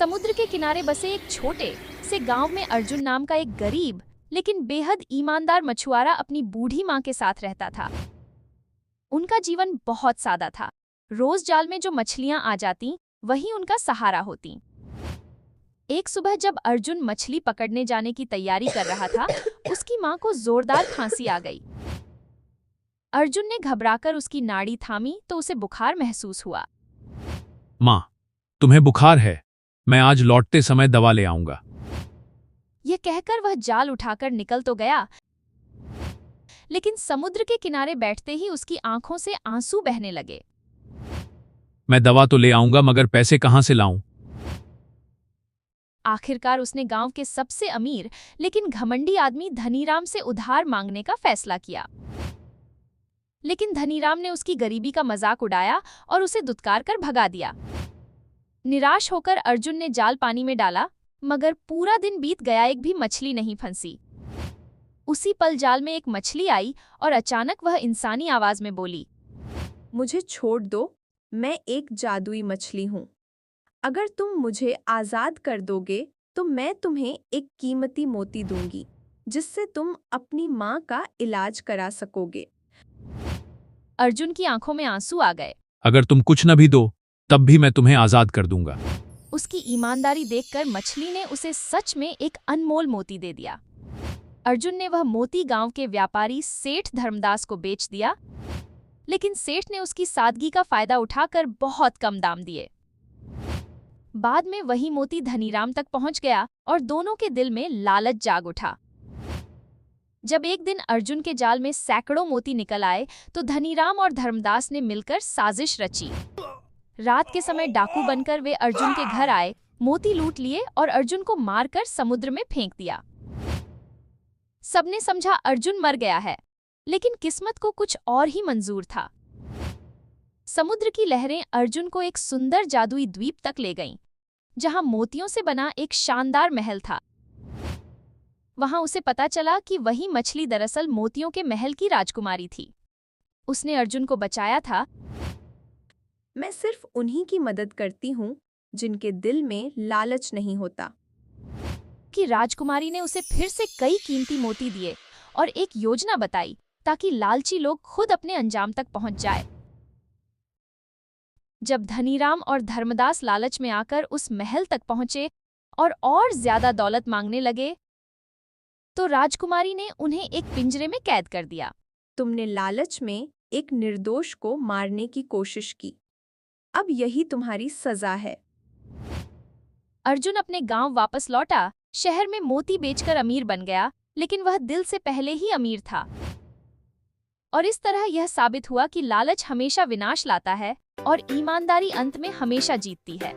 समुद्र के किनारे बसे एक छोटे से गांव में अर्जुन नाम का एक गरीब लेकिन बेहद ईमानदार मछुआरा अपनी बूढ़ी माँ के साथ रहता था। उनका जीवन बहुत सादा था। रोज जाल में जो मछलियां आ जाती वही उनका सहारा होती। एक सुबह जब अर्जुन मछली पकड़ने जाने की तैयारी कर रहा था, उसकी माँ को जोरदार खांसी आ गई। अर्जुन ने घबराकर उसकी नाड़ी थामी तो उसे बुखार महसूस हुआ। माँ, तुम्हें बुखार है, मैं आज लौटते समय दवा ले आऊंगा। यह कहकर वह जाल उठाकर निकल तो गया, लेकिन समुद्र के किनारे बैठते ही उसकी आंखों से आंसू बहने लगे। मैं दवा तो ले आऊंगा, मगर पैसे कहाँ से लाऊं? आखिरकार उसने गांव के सबसे अमीर लेकिन घमंडी आदमी धनीराम से उधार मांगने का फैसला किया। लेकिन धनीराम ने उसकी गरीबी का मजाक उड़ाया और उसे दुत्कार कर भगा दिया। निराश होकर अर्जुन ने जाल पानी में डाला, मगर पूरा दिन बीत गया, एक भी मछली नहीं फंसी। उसी पल जाल में एक मछली आई और अचानक वह इंसानी आवाज में बोली, मुझे छोड़ दो, मैं एक जादुई मछली हूँ। अगर तुम मुझे आज़ाद कर दोगे तो मैं तुम्हें एक कीमती मोती दूंगी, जिससे तुम अपनी माँ का इलाज करा सकोगे। अर्जुन की आंखों में आंसू आ गए। अगर तुम कुछ न भी दो तब भी मैं तुम्हें आजाद कर दूंगा। उसकी ईमानदारी देखकर मछली ने उसे सच में एक अनमोल मोती दे दिया। अर्जुन ने वह मोती गांव के व्यापारी सेठ धर्मदास को बेच दिया, लेकिन सेठ ने उसकी सादगी का फायदा उठाकर बहुत कम दाम दिए। बाद में वही मोती धनीराम तक पहुंच गया और दोनों के दिल में लालच जाग उठा। जब एक दिन अर्जुन के जाल में सैकड़ों मोती निकल आए तो धनीराम और धर्मदास ने मिलकर साजिश रची। रात के समय डाकू बनकर वे अर्जुन के घर आए, मोती लूट लिए और अर्जुन को मारकर समुद्र में फेंक दिया। सबने समझा अर्जुन मर गया है, लेकिन किस्मत को कुछ और ही मंजूर था। समुद्र की लहरें अर्जुन को एक सुंदर जादुई द्वीप तक ले गईं, जहां मोतियों से बना एक शानदार महल था। वहां उसे पता चला कि वही मछली दरअसल मोतियों के महल की राजकुमारी थी। उसने अर्जुन को बचाया था। मैं सिर्फ उन्हीं की मदद करती हूँ जिनके दिल में लालच नहीं होता। कि राजकुमारी ने उसे फिर से कई कीमती मोती दिए और एक योजना बताई ताकि लालची लोग खुद अपने अंजाम तक पहुंच जाए। जब धनीराम और धर्मदास लालच में आकर उस महल तक पहुंचे और ज्यादा दौलत मांगने लगे, तो राजकुमारी ने उन्हें एक पिंजरे में कैद कर दिया। तुमने लालच में एक निर्दोष को मारने की कोशिश की, अब यही तुम्हारी सजा है। अर्जुन अपने गांव वापस लौटा, शहर में मोती बेचकर अमीर बन गया, लेकिन वह दिल से पहले ही अमीर था। और इस तरह यह साबित हुआ कि लालच हमेशा विनाश लाता है और ईमानदारी अंत में हमेशा जीतती है।